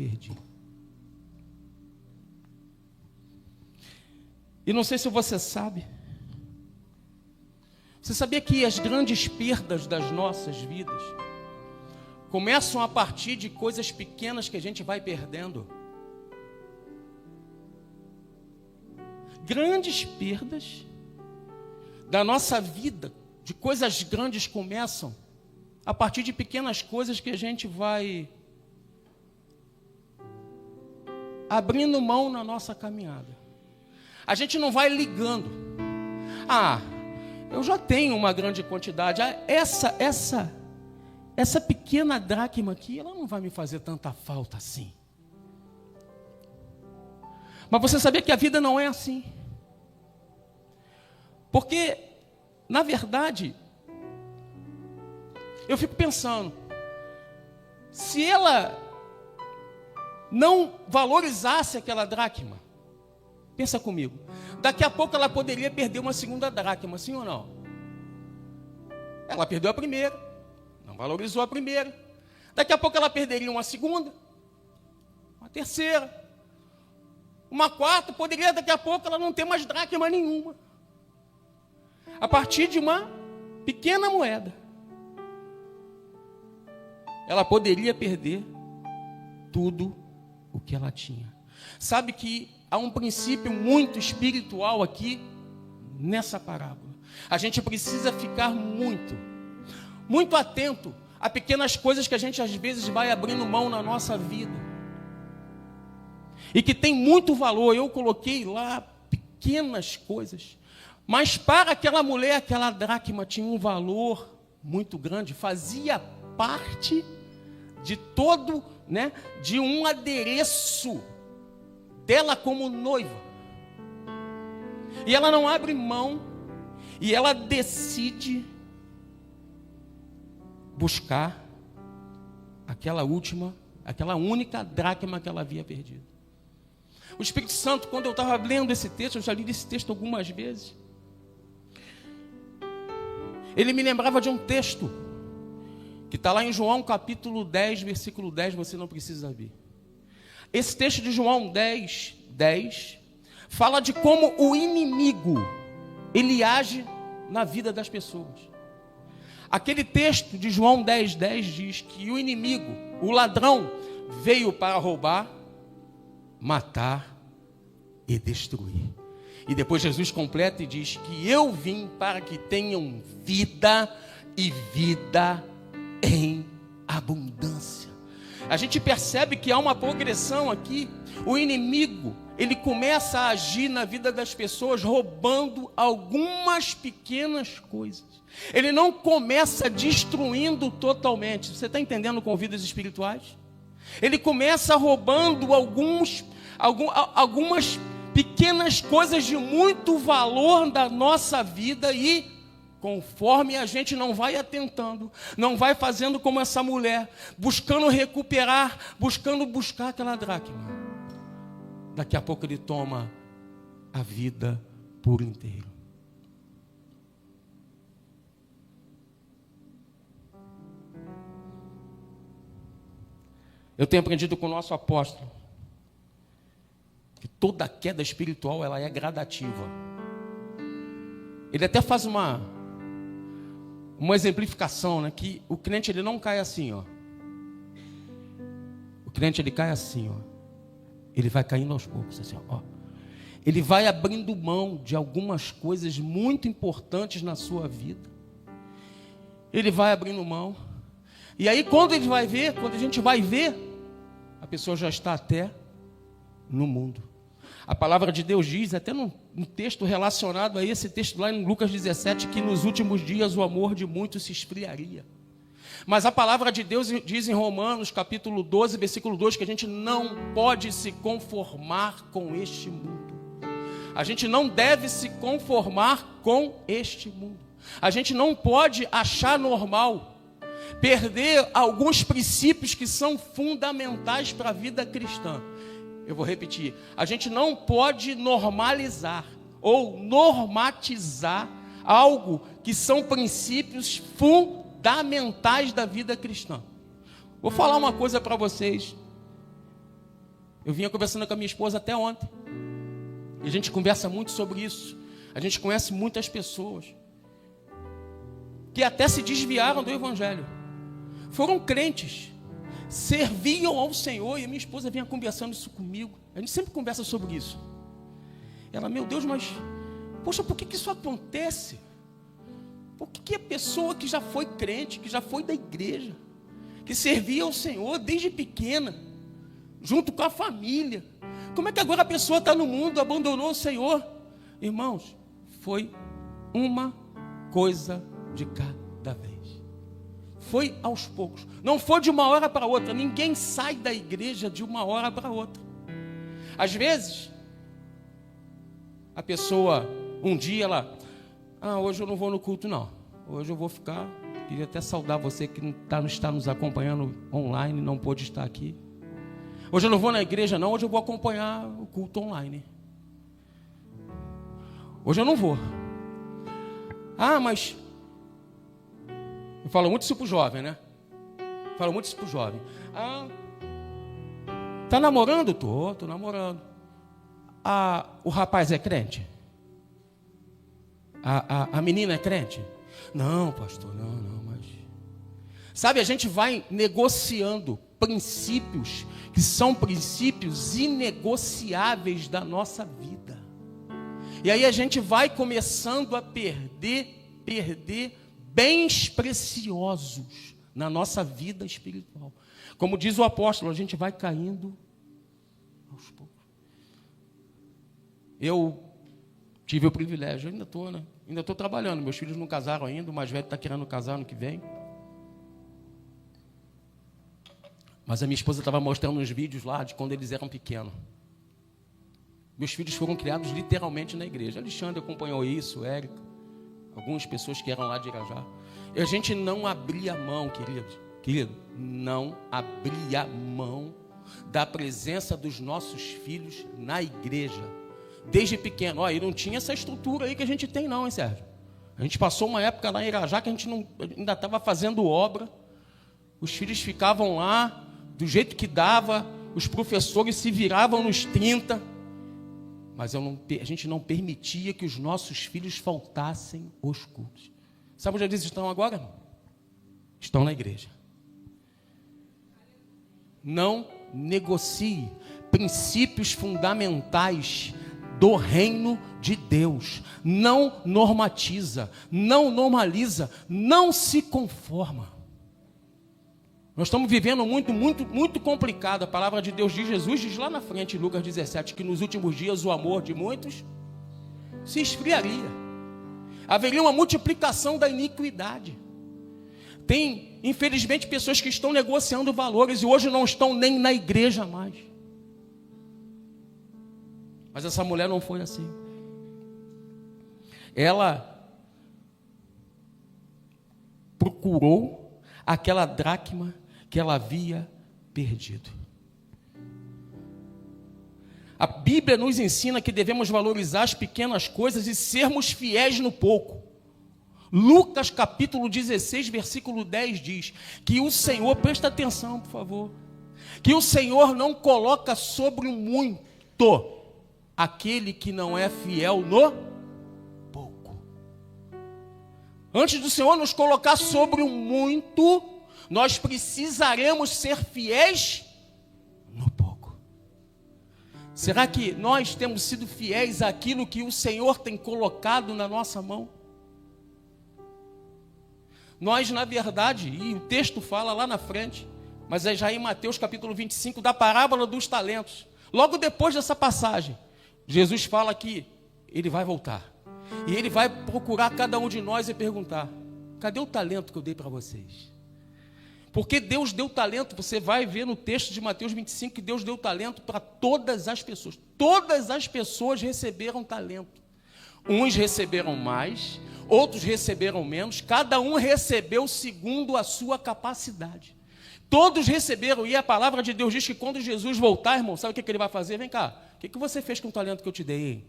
perdi. E não sei se você sabe. Você sabia que as grandes perdas das nossas vidas começam a partir de coisas pequenas que a gente vai perdendo? Grandes perdas da nossa vida, de coisas grandes, começam a partir de pequenas coisas que a gente vai abrindo mão na nossa caminhada. A gente não vai ligando. Eu já tenho uma grande quantidade. Essa pequena dracma aqui, ela não vai me fazer tanta falta assim. Mas você sabia que a vida não é assim? Porque, na verdade, eu fico pensando, se ela não valorizasse aquela dracma, pensa comigo, daqui a pouco ela poderia perder uma segunda dracma, sim ou não? Ela perdeu a primeira, não valorizou a primeira. Daqui a pouco ela perderia uma segunda, uma terceira, uma quarta, poderia daqui a pouco ela não ter mais dracma nenhuma. A partir de uma pequena moeda, ela poderia perder tudo o que ela tinha. Sabe que há um princípio muito espiritual aqui nessa parábola. A gente precisa ficar muito atento a pequenas coisas que a gente às vezes vai abrindo mão na nossa vida e que tem muito valor. Eu coloquei lá pequenas coisas, mas para aquela mulher, aquela dracma tinha um valor muito grande, fazia parte de todo, de um adereço dela como noiva. E ela não abre mão, e ela decide buscar aquela única dracma que ela havia perdido. O Espírito Santo, quando eu estava lendo esse texto, eu já li esse texto algumas vezes, ele me lembrava de um texto que está lá em João capítulo 10, versículo 10, você não precisa ver. Esse texto de João 10, fala de como o inimigo, ele age na vida das pessoas. Aquele texto de João 10 diz que o inimigo, o ladrão, veio para roubar, matar e destruir. E depois Jesus completa e diz que eu vim para que tenham vida e vida em abundância. A gente percebe que há uma progressão aqui. O inimigo, ele começa a agir na vida das pessoas roubando algumas pequenas coisas. Ele não começa destruindo totalmente. Você está entendendo com vidas espirituais? Ele começa roubando algumas pequenas coisas de muito valor da nossa vida e, conforme a gente não vai atentando, não vai fazendo como essa mulher, buscando recuperar, buscar aquela dracma, daqui a pouco ele toma a vida por inteiro. Eu tenho aprendido com o nosso apóstolo que toda queda espiritual ela é gradativa. Ele até faz uma exemplificação, que o crente ele não cai assim, ó. O crente ele cai assim, ó. Ele vai caindo aos poucos, assim, ó. Ele vai abrindo mão de algumas coisas muito importantes na sua vida. Ele vai abrindo mão. E aí quando a gente vai ver, a pessoa já está até no mundo. A palavra de Deus diz, até num texto relacionado a esse texto lá em Lucas 17, que nos últimos dias o amor de muitos se esfriaria. Mas a palavra de Deus diz em Romanos capítulo 12, versículo 2, que a gente não pode se conformar com este mundo. A gente não deve se conformar com este mundo. A gente não pode achar normal perder alguns princípios que são fundamentais para a vida cristã. Eu vou repetir, a gente não pode normalizar ou normatizar algo que são princípios fundamentais da vida cristã. Vou falar uma coisa para vocês. Eu vinha conversando com a minha esposa até ontem. E a gente conversa muito sobre isso. A gente conhece muitas pessoas que até se desviaram do Evangelho. Foram crentes, serviam ao Senhor, e a minha esposa vinha conversando isso comigo. A gente sempre conversa sobre isso. Ela, meu Deus, mas, poxa, por que isso acontece? Por que a pessoa que já foi crente, que já foi da igreja, que servia ao Senhor desde pequena, junto com a família, como é que agora a pessoa está no mundo, abandonou o Senhor? Irmãos, foi uma coisa de cada vez. Foi aos poucos. Não foi de uma hora para outra. Ninguém sai da igreja de uma hora para outra. Às vezes, a pessoa, um dia ela, hoje eu não vou no culto não. Hoje eu vou ficar, queria até saudar você que está nos acompanhando online, não pôde estar aqui. Hoje eu não vou na igreja não, hoje eu vou acompanhar o culto online. Hoje eu não vou. Mas... eu falo muito isso pro jovem, né? Falo muito isso pro jovem. Tá namorando? Tô namorando. O rapaz é crente? A menina é crente? Não, pastor, não, mas... sabe, a gente vai negociando princípios que são princípios inegociáveis da nossa vida. E aí a gente vai começando a perder bens preciosos na nossa vida espiritual. Como diz o apóstolo, a gente vai caindo aos poucos. Eu tive o privilégio, ainda estou trabalhando, meus filhos não casaram ainda, o mais velho está querendo casar ano que vem. Mas a minha esposa estava mostrando uns vídeos lá de quando eles eram pequenos. Meus filhos foram criados literalmente na igreja. Alexandre acompanhou isso, Érica, algumas pessoas que eram lá de Irajá. E a gente não abria mão, querido, não abria mão da presença dos nossos filhos na igreja, desde pequeno. E não tinha essa estrutura aí que a gente tem não, hein, Sérgio? A gente passou uma época lá em Irajá que a gente ainda estava fazendo obra, os filhos ficavam lá, do jeito que dava, os professores se viravam nos 30, mas a gente não permitia que os nossos filhos faltassem os cultos. Sabe onde eles estão agora? Estão na igreja. Não negocie princípios fundamentais do reino de Deus. Não normatiza, não normaliza, não se conforma. Nós estamos vivendo muito complicado. A palavra de Deus diz, Jesus diz lá na frente, em Lucas 17, que nos últimos dias o amor de muitos se esfriaria. Haveria uma multiplicação da iniquidade. Tem, infelizmente, pessoas que estão negociando valores e hoje não estão nem na igreja mais. Mas essa mulher não foi assim. Ela procurou aquela dracma que ela havia perdido. A Bíblia nos ensina que devemos valorizar as pequenas coisas e sermos fiéis no pouco. Lucas capítulo 16, versículo 10 diz que o Senhor, presta atenção por favor, que o Senhor não coloca sobre o muito aquele que não é fiel no pouco. Antes do Senhor nos colocar sobre o muito, nós precisaremos ser fiéis no pouco. Será que nós temos sido fiéis àquilo que o Senhor tem colocado na nossa mão? Nós, na verdade, e o texto fala lá na frente, mas é já em Mateus capítulo 25, da parábola dos talentos. Logo depois dessa passagem, Jesus fala que ele vai voltar. E ele vai procurar cada um de nós e perguntar: cadê o talento que eu dei para vocês? Porque Deus deu talento, você vai ver no texto de Mateus 25 que Deus deu talento para todas as pessoas. Todas as pessoas receberam talento. Uns receberam mais, outros receberam menos, cada um recebeu segundo a sua capacidade. Todos receberam, e a palavra de Deus diz que quando Jesus voltar, irmão, sabe o que ele vai fazer? Vem cá, o que você fez com o talento que eu te dei?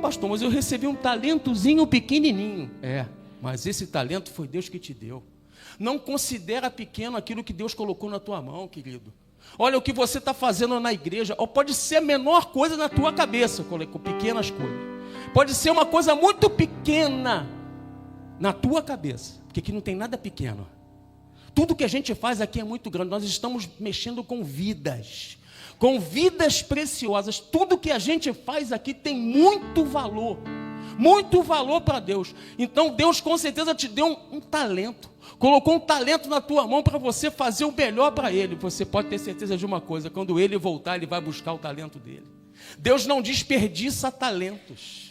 Pastor, mas eu recebi um talentozinho pequenininho. Mas esse talento foi Deus que te deu. Não considera pequeno aquilo que Deus colocou na tua mão, querido. Olha o que você está fazendo na igreja. Ou pode ser a menor coisa na tua cabeça, com pequenas coisas. Pode ser uma coisa muito pequena na tua cabeça, porque aqui não tem nada pequeno. Tudo que a gente faz aqui é muito grande. Nós estamos mexendo com vidas preciosas. Tudo que a gente faz aqui tem muito valor para Deus. Então Deus com certeza te deu um talento, colocou um talento na tua mão para você fazer o melhor para Ele. Você pode ter certeza de uma coisa: quando Ele voltar, Ele vai buscar o talento dele. Deus não desperdiça talentos.